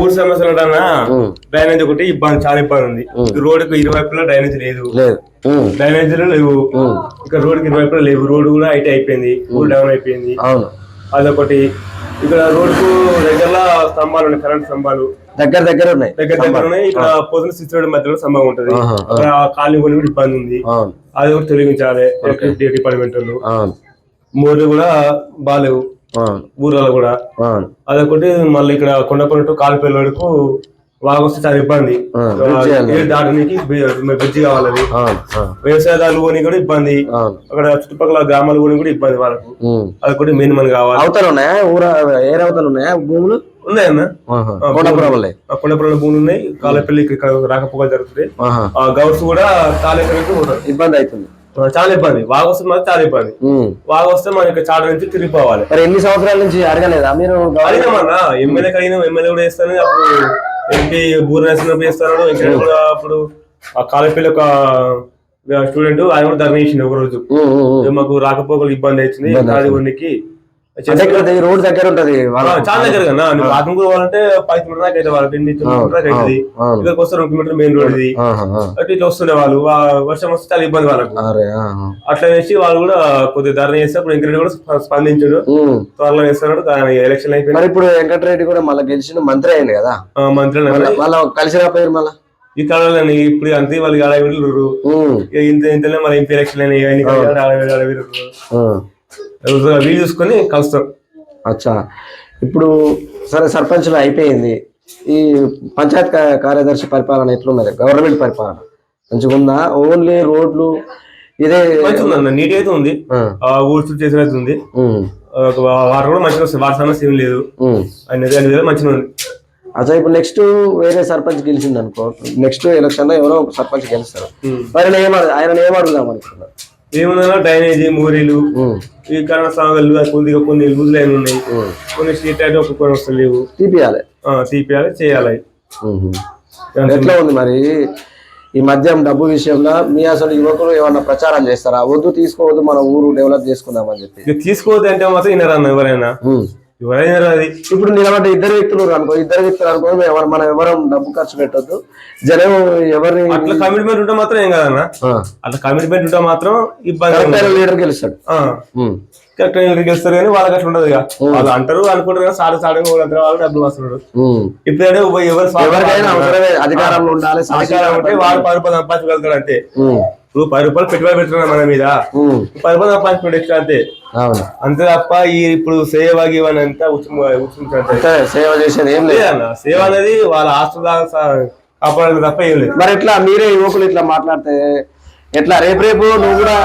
మూడు సమస్యలు డ్రైనేజ్ ఒకటి ఇబ్బంది, చాలా ఇబ్బంది ఉంది. రోడ్డుకు ఇరువైపులా డ్రైనేజ్ లేదు, డ్రైనేజీలు లేవు. ఇక్కడ రోడ్డుకి ఇరువైపులా లేవు. రోడ్డు కూడా ఐటీ అయిపోయింది, ఊరు డౌన్ అయిపోయింది. అదొకటి. ఇక్కడ రోడ్డుకు దగ్గర స్తంభాలు ఉన్నాయి, కరెంట్ స్తంభాలు దగ్గర ఉన్నాయి. ఇక్కడ పొద్దున సిక్స్ రోడ్ మధ్యలో స్తంభం ఉంటది. అక్కడ కాలనీ కొని కూడా ఇబ్బంది ఉంది. అది కూడా తొలగించాలి ఎలక్ట్రిసిటీ డిపార్ట్మెంట్ వాళ్ళు. మోర్లు కూడా బాగాలేవు ఊర్లలో కూడా. అదొకటి. మళ్ళీ ఇక్కడ కొండపల్లి కాలుపల్లి వరకు బాగా వస్తే చాలా ఇబ్బంది. దాటానికి బ్రిడ్జి కావాలి. వ్యవసాయదారులు కొని కూడా ఇబ్బంది. అక్కడ చుట్టుపక్కల గ్రామాలు కొని కూడా ఇబ్బంది వాళ్ళకు. అది కూడా మెయిన్ మనకి కావాలి. భూములు ఉన్నాయన్న, కొండపురం భూములు ఉన్నాయి. కాలపల్లికి రాకపోకలు జరుగుతుంది. గౌడ్స్ కూడా చాలా ఇబ్బంది అవుతుంది, చాలా ఇబ్బంది. వాగ వస్తే మాత్రం చాలా ఇబ్బంది. వాగ వస్తే మనకి చాట నుంచి తిరిగిపోవాలి. మరి ఎన్ని సంవత్సరాల నుంచి అడగలేదా మీరు? అడిగామన్నా, ఎమ్మెల్యే కలిగిన ఎమ్మెల్యే కూడా చేస్తాను. అప్పుడు ఎంపీ బూర నరసింహ చేస్తాడు. వెంకట కూడా అప్పుడు ఆ కాలేపల్లి ఒక స్టూడెంట్ ఆయన కూడా ధర్మ చేసిండు ఒక రోజు. మాకు రాకపోకలు ఇబ్బంది అవుతుంది రాజగుడికి. రోడ్ దగ్గర ఉంటది, చాలా దగ్గర కన్నా. నువ్వు ఆకం పోవాలంటే 10 కిలోమీటర్ దాకా అయితే వాళ్ళకి 8 కిలోమీటర్ దాకా అవుతుంది. ఇక్కడికి వస్తే 2 కిలోమీటర్ మెయిన్ రోడ్ ఇది. అటు ఇట్లా వస్తుండే వాళ్ళు. వర్షం వస్తే చాలా ఇబ్బంది వాళ్ళకు. అట్లా వేసి వాళ్ళు కూడా కొద్దిగా ధర్నా చేస్తే అప్పుడు వెంకటరెడ్డి కూడా స్పందించాడు, త్వరలో వేస్తున్నాడు. ఎలక్షన్ అయిపోయింది. ఇప్పుడు వెంకటరెడ్డి కూడా మళ్ళీ గెలిచిన మంత్రి అయింది కదా, మంత్రి కలిసి రాపోయారు. మళ్ళీ ఈ కాలంలో ఇప్పుడు అంతే వాళ్ళకి 60 ఇంతనే మళ్ళీ ఎంపీ ఎలక్షన్ అయినాయి. వీలు చూసుకొని కలుస్తాం. అచ్చా, ఇప్పుడు సరే సర్పంచ్లు అయిపోయింది. ఈ పంచాయత్ కార్యదర్శి పరిపాలన ఎట్లున్నది? గవర్నమెంట్ పరిపాలన మంచిగా ఉందా? ఓన్లీ రోడ్లు ఇదే మంచిగా నీట్ అయితే ఉంది, ఊడ్చు చేసేది ఉంది. వాటర్ కూడా మంచిగా వస్తుంది, వాటర్ సమస్య ఏం లేదు. అన్ని మంచిగా ఉంది. అచ్చా, ఇప్పుడు నెక్స్ట్ వేరే సర్పంచ్ గెలిచింది అనుకో, నెక్స్ట్ ఎలక్షన్ లో ఎవరో ఒక సర్పంచ్ గెలుస్తారు. మరి ఆయన ఏం అడుగుదాం అనుకున్నారు? ఏముందన్నా డ్రైనేజీ, మోరీలు, ఈ కరెంట్ సాగలు కొద్దిగా కొన్ని లూజ్ లైన్ ఉన్నాయి. కొన్ని స్ట్రీట్ అయితే ఒక్కొక్కరు వస్తలేవు. తీపియాలి చేయాలి. ఎట్లా ఉంది మరి ఈ మద్యం డబ్బు విషయంలో? మీ అసలు యువకులు ఏమన్నా ప్రచారం చేస్తారా? వద్దు, తీసుకోవద్దు, మన ఊరు డెవలప్ చేసుకుందామని చెప్పి? తీసుకోవద్దు అంటే మాత్రం వినరన్న ఎవరైనా. అది ఇప్పుడు నిలబడ్డ ఇద్దరు వ్యక్తులు అనుకో మనం ఎవరం డబ్బు ఖర్చు పెట్టద్దు, జనం ఎవరిని అట్లా కమిట్మెంట్ ఉంటే మాత్రం ఏం కదన్నా. అట్లా కమిట్మెంట్ ఉంటే మాత్రం ఇబ్బంది. లీడర్ గెలుస్తాడు, కరెక్ట్ లీడర్ గెలుస్తారు. కానీ వాళ్ళకి అట్లా ఉండదు. వాళ్ళు అంటారు అనుకుంటారు కదా, వాళ్ళు డబ్బులు వస్తున్నాడు. ఇప్పుడైనా ఎవరికైనా అధికారంలో ఉండాలి. అధికారం అంటే వాళ్ళు 10 రూపాయలు సంపాదించగలుగుతాడు అంతే. ఇప్పుడు 10 రూపాయలు పెట్టుబడి పెడుతున్నా మన మీద, 10 రూపాయలు సంపాదించుకోండి ఎక్స్ట్రా అంతే. అంతే తప్ప ఇప్పుడు సేవ గివని అంతా సేవ చేసేది ఏం లేదన్న. సేవ అనేది వాళ్ళ ఆస్తులు కాపాడదు తప్ప ఏం లేదు. మరి ఎట్లా మీరే యువకులు ఇట్లా మాట్లాడితే ఎట్లా? రేపు నువ్వు కూడా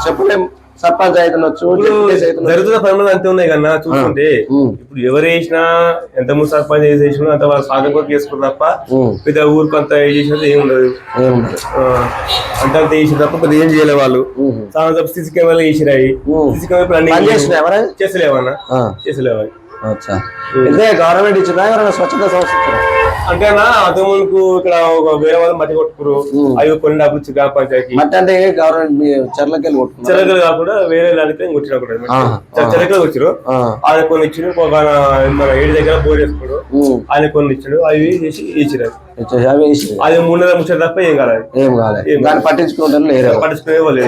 చెప్పలేం, సర్పంచ్ అవుతుండొచ్చు, జరుగుతున్న పనులు అంతే ఉన్నాయి కన్నా చూసుకుంటే. ఇప్పుడు ఎవరు వేసినా, ఎంత ముందు సర్పంచ్ చేసినా అంత వాళ్ళ సాధన కొరకు చేసుకున్నారు తప్ప పెద్ద ఊరికి అంత చేసినది ఏమి ఉండదు. అంత చేసిన తప్ప పెద్ద ఏం చేయలే వాళ్ళు. సీసీ కెమెరాలు వేసిరాయి. సీసీ కెమెరా చేసలేవన్నా, చేసలేవాలి. గవర్నమెంట్ ఇచ్చిందా స్వచ్ఛత సంస్థ? అంటే అంత ముందుకు ఇక్కడ వేరే వాళ్ళు మట్టి కొట్టుకురు, అవి కొన్ని డబ్బులు గ్రామ పంచాయతీ మట్టి అంటే గవర్నమెంట్ చెర్లకెళ్ళి కొట్టుకున్నారు. చెరకలు కాకుండా వేరే దానికి కొట్టినా కూడా చెరకలు వచ్చారు. ఆయన కొన్ని ఇచ్చారు. మన 7 దగ్గర బోర్ వేసుకున్నాడు, ఆయన కొన్ని ఇచ్చాడు. అవి చేసి ఇచ్చినారు. అది 3 నెలల ముచ్చట తప్ప ఏం కాలేదు. దాన్ని పట్టించుకునే వాళ్ళు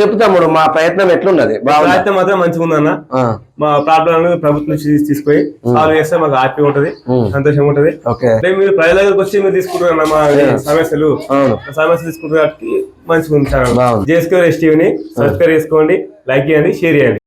చెప్తాము. మా ప్రయత్నం ఎట్లున్నది? ప్రయత్నం మాత్రం మంచిగా ఉందన్న. మా ప్రాబ్లం ప్రభుత్వం నుంచి తీసుకొని సాల్వ్ చేస్తే మాకు హ్యాపీ ఉంటది, సంతోషంగా ఉంటది. మీరు ప్రజల దగ్గరకు వచ్చి మీరు తీసుకుంటున్నా మా సమస్యలు తీసుకుంటున్న మంచిగా ఉంది. ఛానల్ JSK STV ని సబ్స్క్రైబ్ చేసుకోండి, లైక్ చేయండి, షేర్ చేయండి.